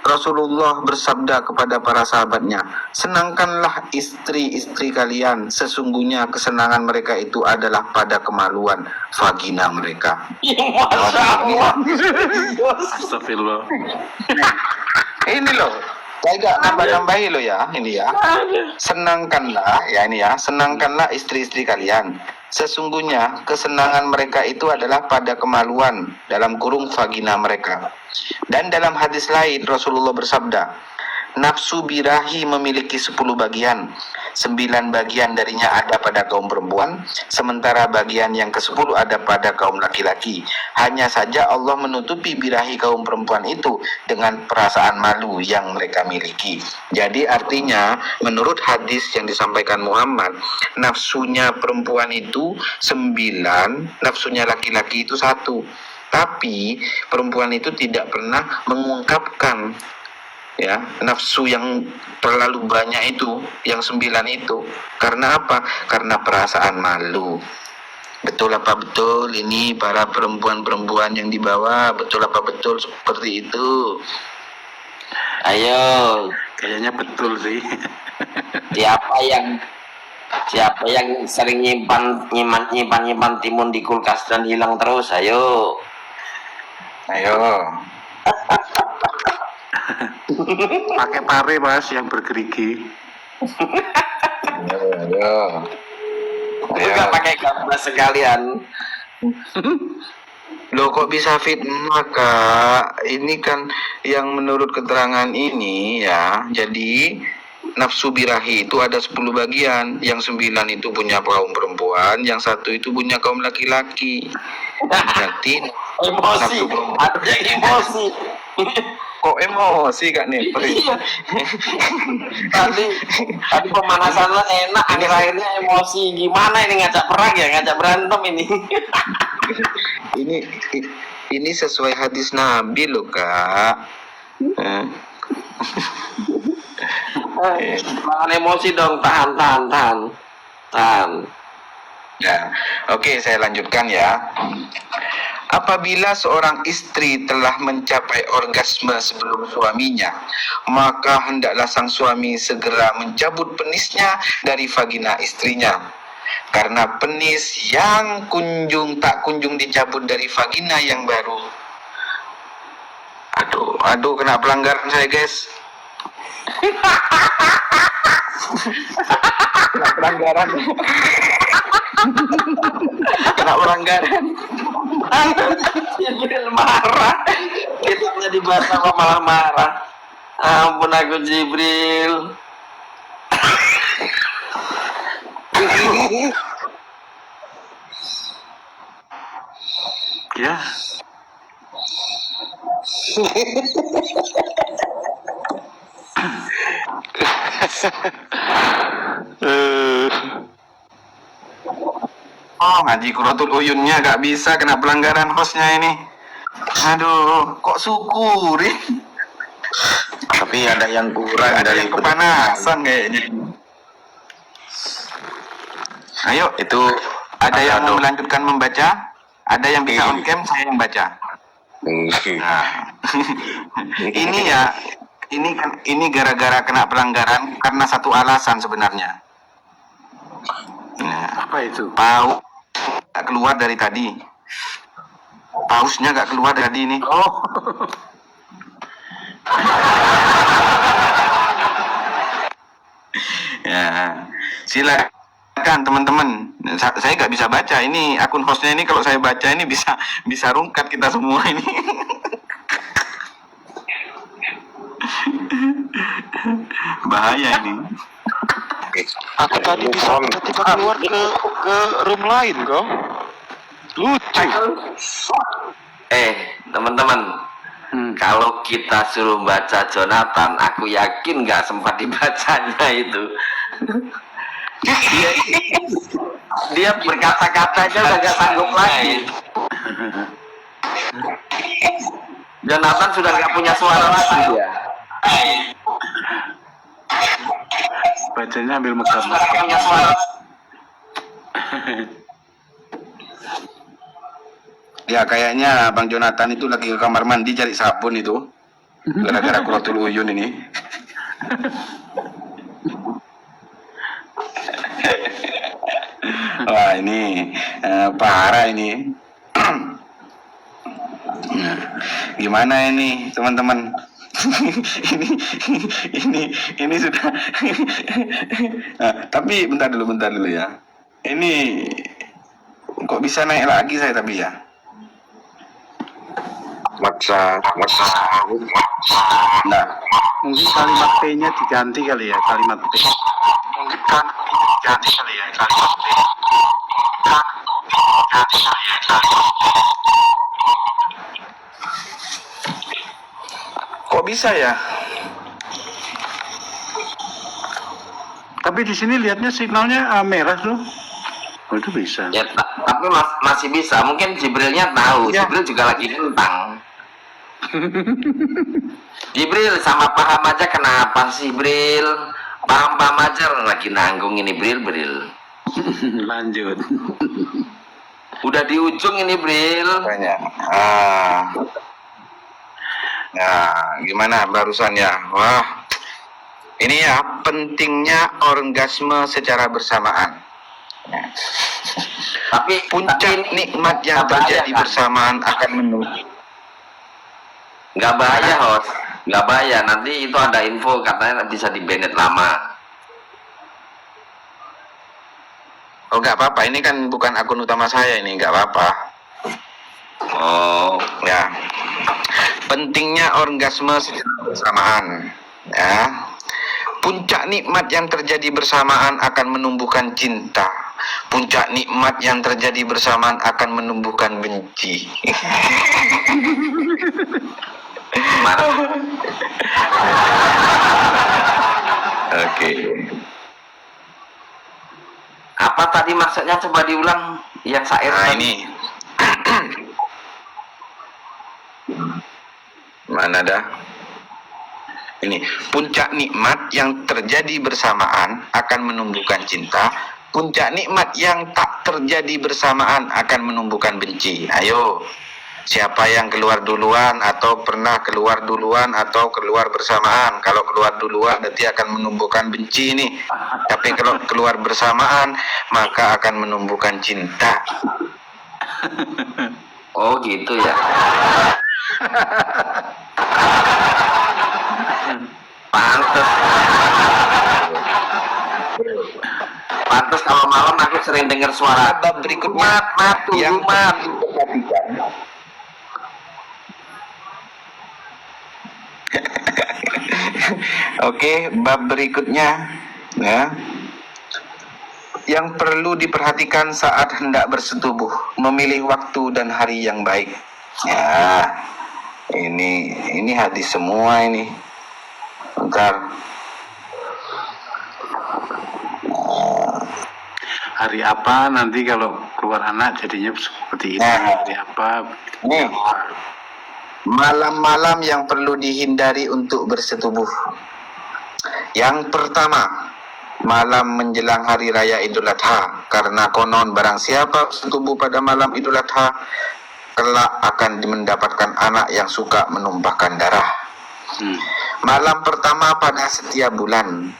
Rasulullah bersabda kepada para sahabatnya, senangkanlah istri-istri kalian, sesungguhnya kesenangan mereka itu adalah pada kemaluan vagina mereka. Astagfirullah. Ini loh, saya gak nambah-nambahi loh ya, ini ya. Senangkanlah, ya ini ya, senangkanlah istri-istri kalian. Sesungguhnya kesenangan mereka itu adalah pada kemaluan, dalam kurung vagina mereka. Dan dalam hadis lain Rasulullah bersabda, Nafsu birahi memiliki 10 bagian. 9 bagian darinya ada pada kaum perempuan, sementara bagian yang ke-10 ada pada kaum laki-laki. Hanya saja Allah menutupi birahi kaum perempuan itu dengan perasaan malu yang mereka miliki. Jadi artinya menurut hadis yang disampaikan Muhammad, nafsunya perempuan itu 9, nafsunya laki-laki itu 1. Tapi perempuan itu tidak pernah mengungkapkan ya nafsu yang terlalu banyak itu, yang 9 itu. Karena apa? Karena perasaan malu. Betul apa betul ini para perempuan-perempuan yang di bawah? Betul apa betul seperti itu? Ayo, Kayaknya betul sih. siapa yang sering nyimpan timun di kulkas dan hilang terus? Ayo. Pakai pare mas yang bergerigi. Ayo. Juga pakai gambas sekalian. Loh kok bisa fitnah kak? Ini kan yang menurut keterangan ini ya. Jadi nafsu birahi itu ada 10 bagian. Yang 9 itu punya kaum perempuan, yang 1 itu punya kaum laki-laki. Berarti Emosi, ada yang emosi. kok emosi kak Nepri? Iya. tadi pemanasannya enak, akhir-akhirnya emosi. Gimana ini, ngajak perang ya, ngajak berantem ini? ini sesuai hadis Nabi loh kak. Jangan emosi dong, tahan. Ya, oke, saya lanjutkan ya. Apabila seorang istri telah mencapai orgasme sebelum suaminya, maka hendaklah sang suami segera mencabut penisnya dari vagina istrinya. Karena penis yang tak kunjung dicabut dari vagina yang baru. Aduh, kena pelanggaran saya, guys. Kena pelanggaran. Jibril marah, kita dibahas apa malah marah. Ampun aku Jibril. Ya. Oh, ngaji Quratul Uyunnya gak bisa, kena pelanggaran hostnya ini. Aduh, kok syukurin? Tapi ada yang kurang Ada dari yang kepanasan kayaknya. Ayo, itu. ada yang mau Aduh. melanjutkan membaca? Ada yang bisa on cam, saya yang baca. Nah, ini ya, ini gara-gara kena pelanggaran karena satu alasan sebenarnya. Nah, Apa itu? paus gak keluar dari tadi. Pausnya gak keluar dari tadi ini. Oh. Ya, silakan teman-teman. Saya nggak bisa baca ini akun hostnya ini. Kalau saya baca ini bisa rungkat kita semua ini. Bahaya ini. Aku tadi bisa tiba-tiba keluar ke room lain kok. Lucu. Teman-teman, kalau kita suruh baca Jonathan, aku yakin nggak sempat dibacanya itu. Dia berkata-katanya udah gak sanggup lagi. Jonathan sudah gak punya suara lagi dia. Bacanya ambil megap. Sudah gak punya suara. Ya kayaknya Bang Jonathan itu lagi ke kamar mandi cari sabun itu. Gara-gara Quratul Uyun ini. Wah ini parah ini. Gimana ini teman-teman? ini sudah. Tapi bentar dulu ya. Ini kok bisa naik lagi saya tapi ya. Nah, Mungkin kalimat P-nya diganti kali ya, kalimat P. Mungkin kalimat P-nya diganti kali ya, kalimat P. Kok bisa ya? Tapi di sini lihatnya signalnya merah tuh. Oh, itu bisa. Ya, tapi masih bisa. Mungkin Jibrilnya tahu. Ya. Jibril juga lagi ngentang. Jibril sama paham aja kenapa sih Bril? Paham aja lagi nanggung ini Bril. Lanjut. Udah di ujung ini Bril. Banyak. Nah, gimana barusan ya? Wah, ini ya pentingnya orgasme secara bersamaan. Tapi Puncak nikmat yang nggak bahaya, terjadi kan? bersamaan akan menunggu. nggak bahaya host, nggak bahaya. Nanti itu ada info katanya bisa di banned lama. Oh, nggak apa-apa. Ini kan bukan akun utama saya ini, nggak apa-apa. Oh, Ya, pentingnya orgasme secara bersamaan. Ya, puncak nikmat yang terjadi bersamaan akan menumbuhkan cinta. Puncak nikmat yang terjadi bersamaan akan menumbuhkan benci. Oke. apa tadi maksudnya, coba diulang yang syair Nah, tadi. ini. Mana dah? Ini puncak nikmat yang terjadi bersamaan akan menumbuhkan cinta. Puncak nikmat yang tak terjadi bersamaan akan menumbuhkan benci. Ayo, siapa yang keluar duluan atau pernah keluar duluan atau keluar bersamaan? Kalau keluar duluan berarti akan menumbuhkan benci nih. Tapi kalau keluar bersamaan maka akan menumbuhkan cinta. Oh gitu ya. Pantes kalau malam aku sering dengar suara Bab berikutnya yang diperhatikan. Oke, bab berikutnya ya. Yang perlu diperhatikan saat hendak bersetubuh, memilih waktu dan hari yang baik. Ya, ini hadis semua ini. Bentar. Hari apa nanti kalau keluar anak jadinya seperti ini? Nah. Hari apa? Nih, malam-malam yang perlu dihindari untuk bersetubuh. Yang pertama, malam menjelang hari raya Idul Adha, karena konon barang siapa bersetubuh pada malam Idul Adha, kelak akan mendapatkan anak yang suka menumpahkan darah. Malam pertama pada setiap bulan,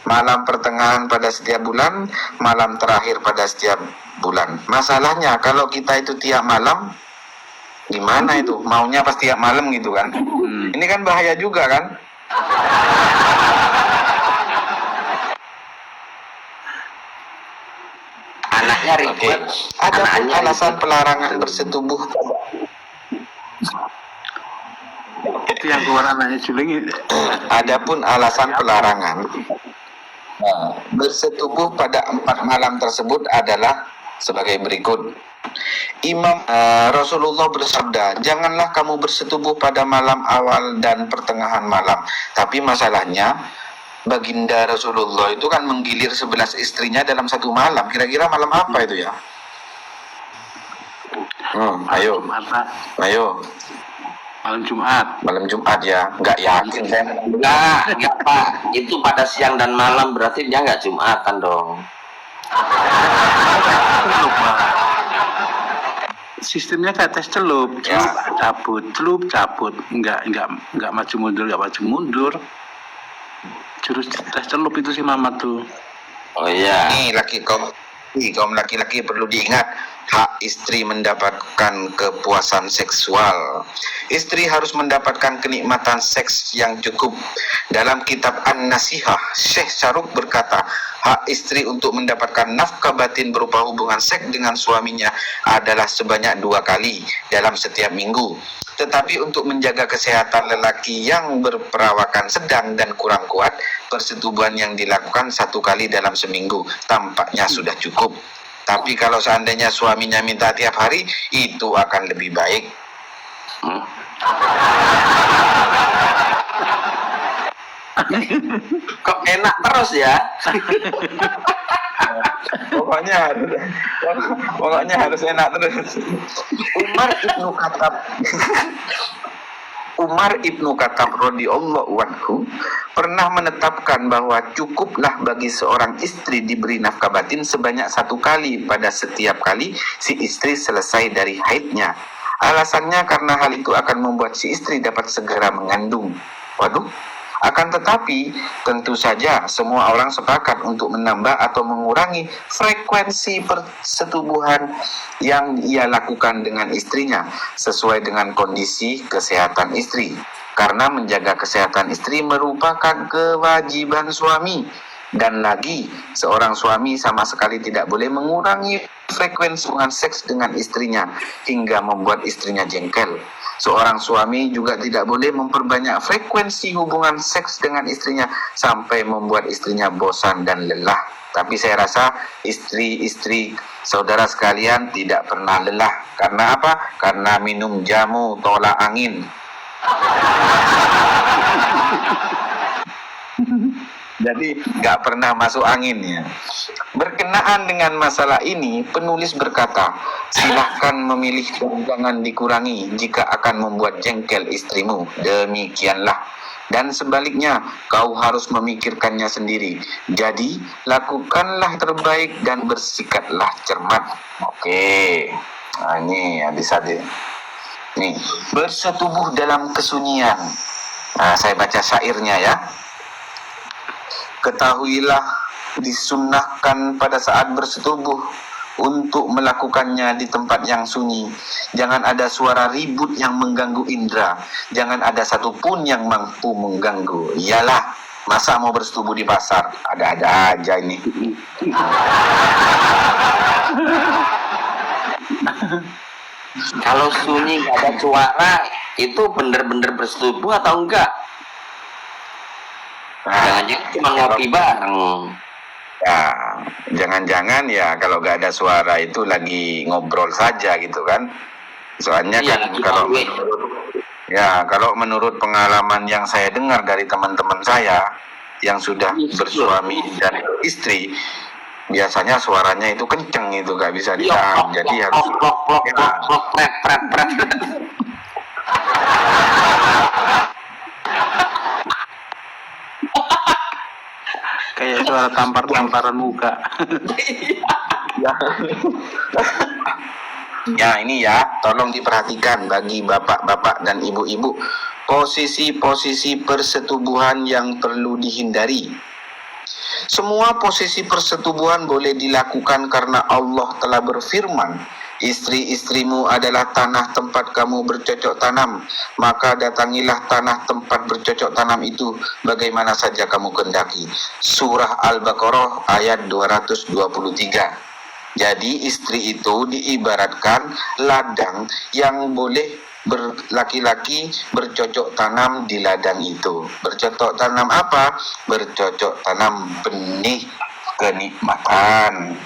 malam pertengahan pada setiap bulan, malam terakhir pada setiap bulan. Masalahnya kalau kita itu tiap malam, gimana itu? Maunya pas tiap malam gitu kan? Ini kan bahaya juga kan? anaknya Oke. ribet. Ada pun Anaknya alasan ribet. pelarangan bersetubuh. Itu yang keluar anaknya juling. Adapun alasan pelarangan bersetubuh pada 4 malam tersebut adalah sebagai berikut. Rasulullah bersabda, janganlah kamu bersetubuh pada malam awal dan pertengahan malam. Tapi masalahnya, baginda Rasulullah itu kan menggilir 11 istrinya dalam satu malam. Kira-kira malam apa itu ya? Ayo, Malam Jumat. malam Jumat ya. Nggak yakin saya. Enggak Pak, itu pada siang dan malam, berarti dia nggak Jumatan dong. Sistemnya kayak tes celup, Ya. celup cabut, nggak maju mundur. Jurus tes celup itu sih Mamat tuh. Oh iya. Nih kaum laki-laki perlu diingat, hak istri mendapatkan kepuasan seksual. Istri harus mendapatkan kenikmatan seks yang cukup. Dalam kitab An-Nasihah, Syekh Syaruk berkata, hak istri untuk mendapatkan nafkah batin berupa hubungan seks dengan suaminya adalah sebanyak 2 kali dalam setiap minggu. Tetapi untuk menjaga kesehatan lelaki yang berperawakan sedang dan kurang kuat, persetubuhan yang dilakukan 1 kali dalam seminggu tampaknya sudah cukup. Tapi kalau seandainya suaminya minta tiap hari, itu akan lebih baik. Kok enak terus ya? Pokoknya harus enak terus. Umar ibnu Khattab radhiyallahu anhu pernah menetapkan bahwa cukuplah bagi seorang istri diberi nafkah batin sebanyak 1 kali pada setiap kali si istri selesai dari haidnya. Alasannya karena hal itu akan membuat si istri dapat segera mengandung. Waduh. Akan tetapi, tentu saja semua orang sepakat untuk menambah atau mengurangi frekuensi persetubuhan yang ia lakukan dengan istrinya sesuai dengan kondisi kesehatan istri. Karena menjaga kesehatan istri merupakan kewajiban suami. Dan lagi, seorang suami sama sekali tidak boleh mengurangi frekuensi hubungan seks dengan istrinya hingga membuat istrinya jengkel. Seorang suami juga tidak boleh memperbanyak frekuensi hubungan seks dengan istrinya sampai membuat istrinya bosan dan lelah. Tapi saya rasa istri-istri saudara sekalian tidak pernah lelah. Karena apa? Karena minum jamu tolak angin. Jadi nggak pernah masuk angin ya. Berkenaan dengan masalah ini, penulis berkata, silahkan memilih dan jangan dikurangi jika akan membuat jengkel istrimu. Demikianlah. Dan sebaliknya, kau harus memikirkannya sendiri. Jadi, lakukanlah terbaik dan bersikaplah cermat. Oke. Nah, ini bisa deh. Nih, bersetubuh dalam kesunyian. Nah, saya baca syairnya ya. Ketahuilah disunnahkan pada saat bersetubuh untuk melakukannya di tempat yang sunyi. Jangan ada suara ribut yang mengganggu indera. Jangan ada satupun yang mampu mengganggu. Iyalah, masa mau bersetubuh di pasar? Ada-ada aja ini. Kalau sunyi nggak ada suara, itu bener-bener bersetubuh atau enggak? Jangan-jangan cuma ngopi bareng. Ya, jangan-jangan ya kalau gak ada suara itu lagi ngobrol saja gitu kan. Soalnya Iya, kan kalau menurut pengalaman yang saya dengar dari teman-teman saya yang sudah bersuami dan istri, biasanya suaranya itu kenceng itu gak bisa ditahan. Jadi harus Kayak suara tampar-tamparan muka. Ya ini ya, tolong diperhatikan bagi bapak-bapak dan ibu-ibu, posisi-posisi persetubuhan yang perlu dihindari. Semua posisi persetubuhan boleh dilakukan karena Allah telah berfirman, istri-istrimu adalah tanah tempat kamu bercocok tanam, maka datangilah tanah tempat bercocok tanam itu bagaimana saja kamu kehendaki. Surah Al-Baqarah ayat 223. Jadi istri itu diibaratkan ladang yang boleh laki-laki bercocok tanam di ladang itu. Bercocok tanam apa? Bercocok tanam benih kenikmatan.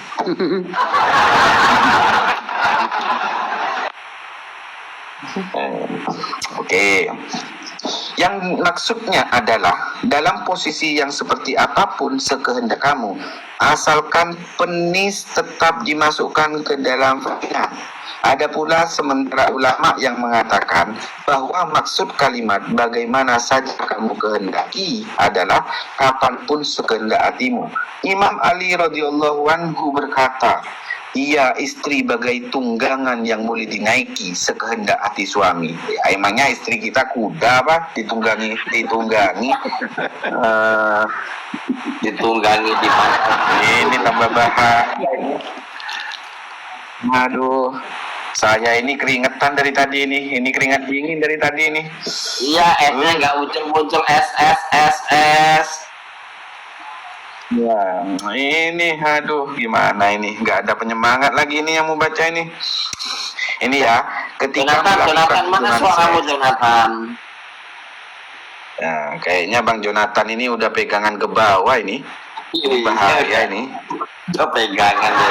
Oke. Yang maksudnya adalah dalam posisi yang seperti apapun sekehendak kamu, asalkan penis tetap dimasukkan ke dalam vagina. Ada pula sementara ulama yang mengatakan bahwa maksud kalimat bagaimana saja kamu kehendaki adalah kapanpun sekehendak hatimu. Imam Ali radhiyallahu anhu berkata, ia istri bagai tunggangan yang boleh dinaiki sekehendak hati suami. Ya, emangnya istri kita kuda apa? Ditunggangi Ditunggangi di mana? Ini tambah bahaya. Aduh, saya ini keringetan dari tadi ini. Ini keringat dingin dari tadi ini. Iya, S-nya nggak muncul-muncul, S. Ya, ini aduh gimana ini? Nggak ada penyemangat lagi ini yang mau baca ini. Ini ya, ketika Jonathan, mana hubungan suaramu, seks. Jonathan? Ya, kayaknya Bang Jonathan ini udah pegangan ke bawah ini. Bahaya ini. Itu pegangan ya.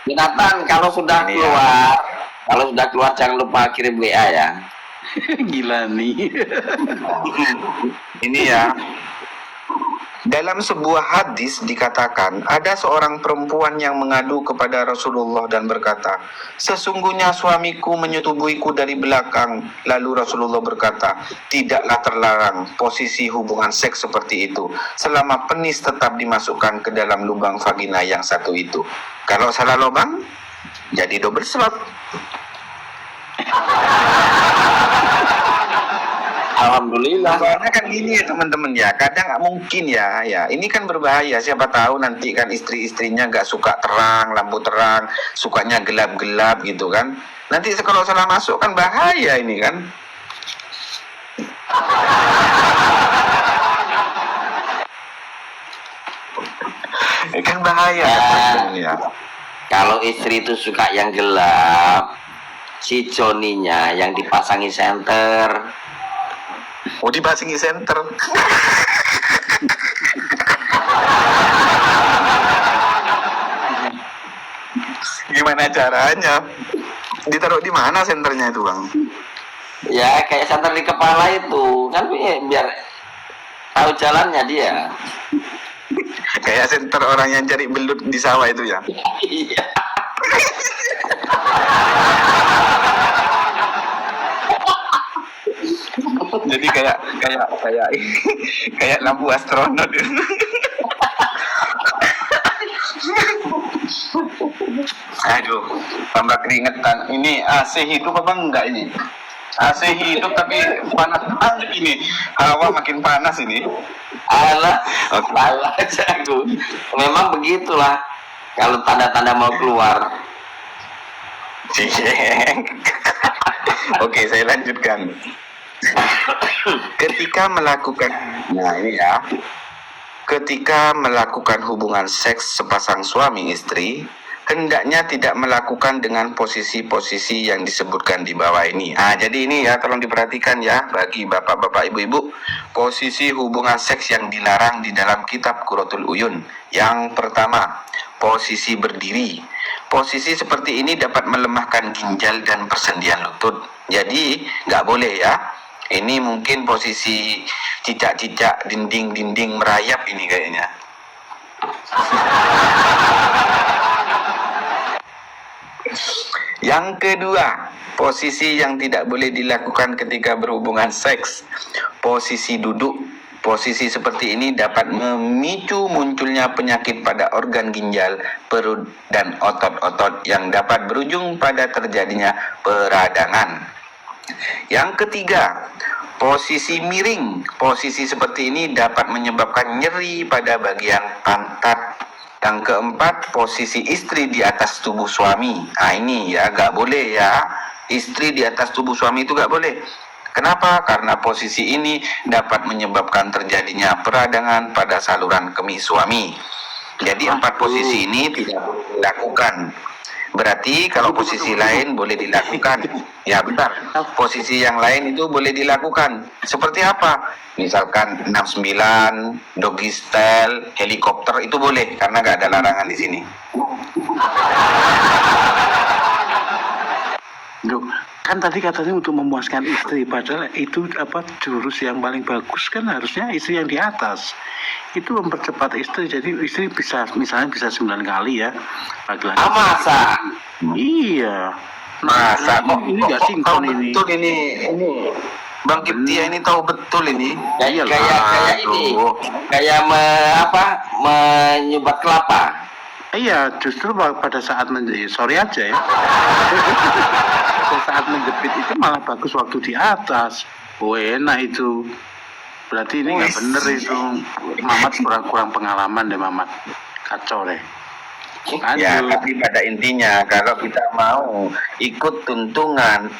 Jonathan, kalau sudah Ini ya. keluar, jangan lupa kirim WA ya. Gila nih. Ini ya. Dalam sebuah hadis dikatakan ada seorang perempuan yang mengadu kepada Rasulullah dan berkata, sesungguhnya suamiku menyetubuhiku dari belakang. Lalu Rasulullah berkata, tidaklah terlarang posisi hubungan seks seperti itu selama penis tetap dimasukkan ke dalam lubang vagina yang satu itu. Kalau salah lubang, jadi double slot. Alhamdulillah. Soalnya kan gini ya teman-teman ya, kadang nggak mungkin ya, ini kan berbahaya. Siapa tahu nanti kan istri-istrinya nggak suka terang, lampu terang, sukanya gelap-gelap gitu kan. Nanti kalau salah masuk kan bahaya ini kan. Kan bahaya Ya. teman-teman ya. Kalau istri itu suka yang gelap, si Joninya yang dipasangi senter. Oh, dipasangi senter. Gimana caranya? Ditaruh di mana senternya itu, Bang? Ya kayak senter di kepala itu kan, biar tahu jalannya dia. Kayak senter orang yang cari belut di sawah itu ya. Iya. Jadi kayak kayak lampu astronot. Aduh, tambah keringetan. Ini AC hidup apa enggak ini? AC hidup tapi panas banget ini. Hawa makin panas ini. Alah, salah aja aku. Memang begitulah kalau tanda-tanda mau keluar. Ceng. Oke, saya lanjutkan. Ketika melakukan, nah ini ya, ketika melakukan hubungan seks sepasang suami istri, hendaknya tidak melakukan dengan posisi-posisi yang disebutkan di bawah ini. Jadi ini ya, tolong diperhatikan ya, bagi bapak-bapak, ibu-ibu, posisi hubungan seks yang dilarang di dalam kitab Qurratul Uyun. Yang pertama, posisi berdiri. Posisi seperti ini dapat melemahkan ginjal dan persendian lutut. Jadi nggak boleh ya. Ini mungkin posisi cicak-cicak dinding-dinding merayap ini kayaknya. Yang kedua, posisi yang tidak boleh dilakukan ketika berhubungan seks, posisi duduk. Posisi seperti ini dapat memicu munculnya penyakit pada organ ginjal, perut, dan otot-otot yang dapat berujung pada terjadinya peradangan. Yang ketiga, posisi miring. Posisi seperti ini dapat menyebabkan nyeri pada bagian pantat. Yang keempat, posisi istri di atas tubuh suami. Ini ya gak boleh ya. Istri di atas tubuh suami itu gak boleh. Kenapa? Karena posisi ini dapat menyebabkan terjadinya peradangan pada saluran kemih suami. Jadi 4 posisi ini tidak boleh dilakukan. Berarti kalau posisi lain boleh dilakukan. Ya benar. Posisi yang lain itu boleh dilakukan. Seperti apa? Misalkan 69, doggy style, helikopter itu boleh karena nggak ada larangan di sini. Loh, kan tadi katanya untuk memuaskan istri, padahal itu jurus yang paling bagus kan harusnya istri yang di atas. Itu mempercepat istri, jadi istri bisa misalnya bisa 9 kali ya laki-laki. Masa? Iya. Masa kok ini nggak sinkron tahu ini. betul ini Bang Kiptia ini tahu betul ini. Kayak ini, kayak menyubat kelapa. Iya, justru pada saat sorry aja ya. Pada saat menjepit itu malah bagus waktu di atas. Enak itu. Berarti ini nggak bener itu. Mamat kurang pengalaman deh Mamat. Kacau deh. Ya, Lanjut. tapi pada intinya kalau kita mau ikut tuntunan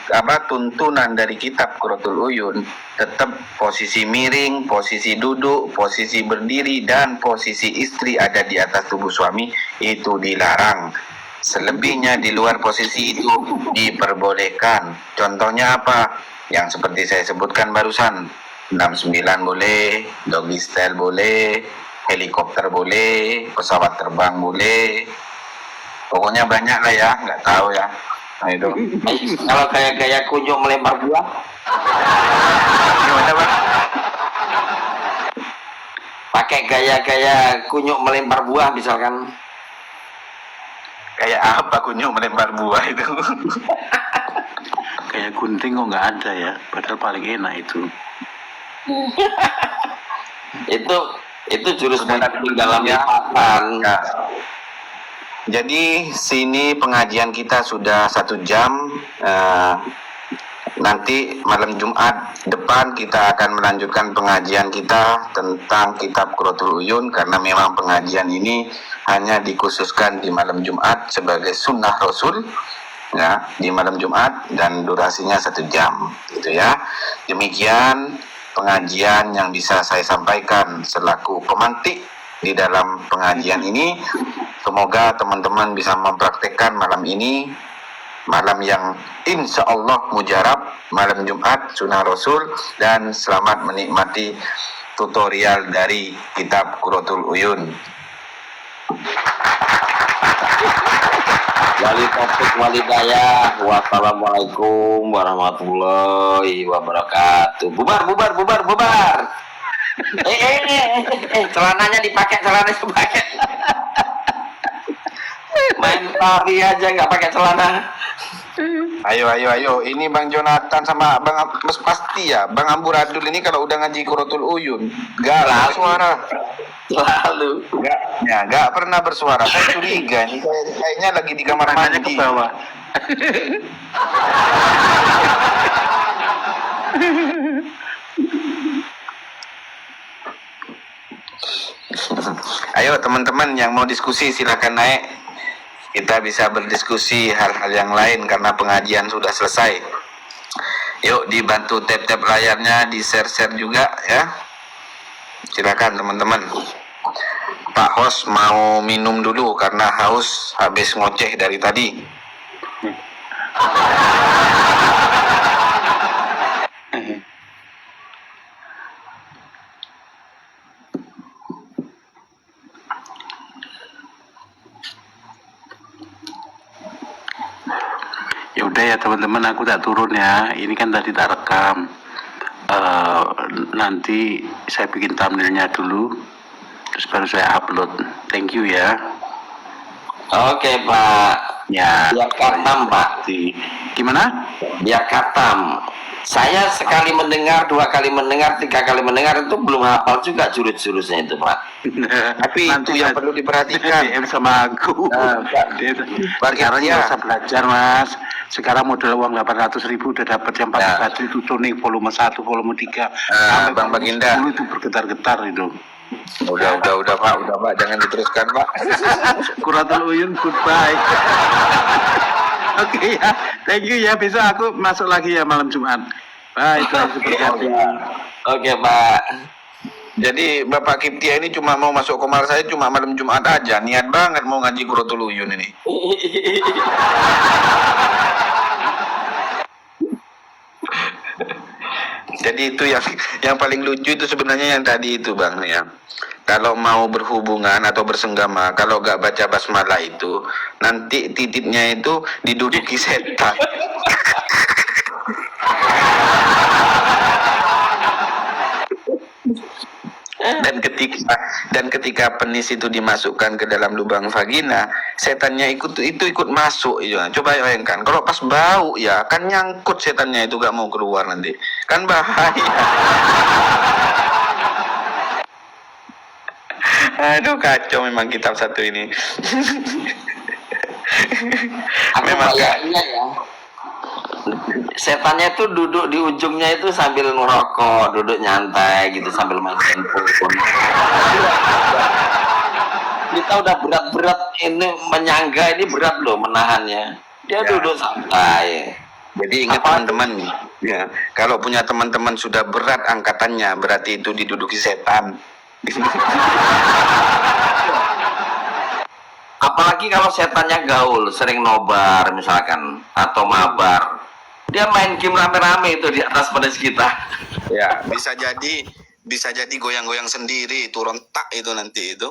dari kitab Qurratul Uyun, tetap posisi miring, posisi duduk, posisi berdiri, dan posisi istri ada di atas tubuh suami itu dilarang. Selebihnya di luar posisi itu diperbolehkan. Contohnya apa? Yang seperti saya sebutkan barusan, 69 boleh, doggy style boleh, helikopter boleh, pesawat terbang boleh, pokoknya banyak lah ya, nggak tahu ya. Nah itu. Kalau kayak gaya kunyuk melempar buah, Gimana Bang? pakai gaya-gaya kunyuk melempar buah misalkan. Kayak apa kunyuk melempar buah itu? Kayak gunting kok nggak ada ya, padahal paling enak itu. Itu jurus peninggalan Ya. lipatan. Nah, jadi sini pengajian kita sudah 1 jam. Nanti malam Jumat depan kita akan melanjutkan pengajian kita tentang kitab Qurratul Uyun, karena memang pengajian ini hanya dikhususkan di malam Jumat sebagai sunnah Rasul ya, di malam Jumat, dan durasinya 1 jam gitu ya. Demikian pengajian yang bisa saya sampaikan selaku pemantik di dalam pengajian ini. Semoga teman-teman bisa mempraktekkan malam ini, malam yang insya Allah mujarab, malam Jumat sunnah Rasul, dan selamat menikmati tutorial dari kitab Qurratul Uyun. Wali topik walidayah. Wassalamualaikum warahmatullahi wabarakatuh. Bubar. Celananya dipakai, celananya dipakai. Main lari aja nggak pakai celana. Ayo, ini Bang Jonathan sama Bang Mas pasti ya, Bang Amburadul ini kalau udah ngaji Qurratul Uyun gak bersuara. Lalu Gak pernah bersuara. Saya curiga ini kayaknya lagi di kamar Tangannya mandi. ke bawah. Ayo teman-teman yang mau diskusi silakan naik. Kita bisa berdiskusi hal-hal yang lain karena pengajian sudah selesai. Yuk dibantu tap-tap layarnya, di share-share juga ya. Silakan teman-teman. Pak Hos mau minum dulu karena haus habis ngoceh dari tadi. Ya udah ya teman-teman, aku tak turun ya. Ini kan tadi tak rekam. Nanti saya bikin thumbnailnya dulu, terus baru saya upload. Thank you ya. oke Pak. Ya. Biar katam Pak. Gimana? Biar katam. Saya sekali mendengar, 2 kali mendengar, 3 kali mendengar itu belum hafal juga jurus-jurusnya itu Pak. Tapi itu yang perlu diperhatikan. DM sama aku. Sekarang ya. nggak usah belajar Mas. Sekarang modal uang 800.000 udah dapat yang pakai baju itu Tonic volume 1, volume 3. Sampai Bang Baginda. 10 itu bergetar-getar itu. Udah Pak, jangan diteruskan Pak. Qurratul Uyun, goodbye. Oke ya, thank you ya. Besok aku masuk lagi ya malam Jumat. Bye, Tuhan berkati. Oke Pak. Jadi Bapak Kiptia ini cuma mau masuk komal saya cuma malam Jumat aja. Niat banget mau ngaji Qurratul Uyun ini. Jadi itu yang paling lucu itu sebenarnya yang tadi itu Bang ya. Kalau mau berhubungan atau bersenggama, kalau gak baca basmalah itu, nanti titiknya itu diduduki setan. Dan ketika penis itu dimasukkan ke dalam lubang vagina, setannya ikut masuk ya. Coba bayangkan kalau pas bau ya kan nyangkut setannya itu gak mau keluar nanti. Kan bahaya. Aduh kacau memang kitab satu ini. Memang Kayaknya ya. Setannya tuh duduk di ujungnya itu sambil ngerokok, duduk nyantai gitu sambil main handphone. Kita kita udah berat-berat ini menyangga, ini berat loh menahannya. Dia Ya. duduk santai. Jadi ingat Apa? teman-teman, ya, kalau punya teman-teman sudah berat angkatannya, berarti itu diduduki setan. Apalagi kalau setannya gaul, sering nobar misalkan, atau mabar. Dia main game rame-rame itu di atas penis kita. Ya, bisa jadi goyang-goyang sendiri, itu rontak itu nanti itu.